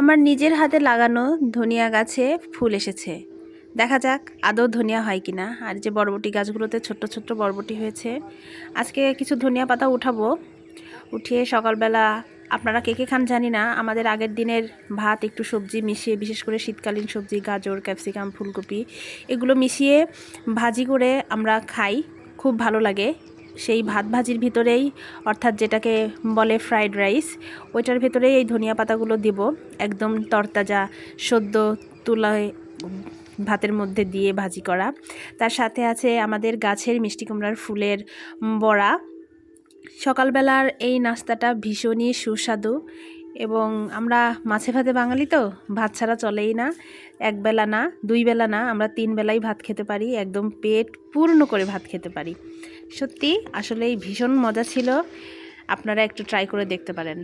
আমার নিজের হাতে লাগানো ধনিয়া গাছে ফুল এসেছে। দেখা যাক আদৌ ধনিয়া হয় কিনা। আর যে বরবটি গাছগুলোতে ছোট্ট ছোট্ট বরবটি হয়েছে, আজকে কিছু ধনিয়া পাতা উঠাবো। উঠিয়ে সকালবেলা আপনারা কে কে খান জানি না, আমাদের আগের দিনের ভাত একটু সবজি মিশিয়ে, বিশেষ করে শীতকালীন সবজি গাজর, ক্যাপসিকাম, ফুলকপি এগুলো মিশিয়ে ভাজি করে আমরা খাই, খুব ভালো লাগে। সেই ভাত ভাজির ভিতরেই, অর্থাৎ যেটাকে বলে ফ্রাইড রাইস, ওইটার ভিতরেই এই ধনিয়া পাতাগুলো দিব, একদম তরতাজা সদ্য তুলায় ভাতের মধ্যে দিয়ে ভাজি করা। তার সাথে আছে আমাদের গাছের মিষ্টি কুমড়ার ফুলের বড়া। সকালবেলার এই নাস্তাটা ভীষণই সুস্বাদু এবং আমরা মাছে ভাতে বাঙালি তো ভাত ছাড়া চলেই না। একবেলা না, দুই বেলা না, আমরা 3 বেলাই ভাত খেতে পারি, একদম পেট পূর্ণ করে ভাত খেতে পারি। সত্যি আসলেই ভীষণ মজা ছিল, আপনারা একটু ট্রাই করে দেখতে পারেন।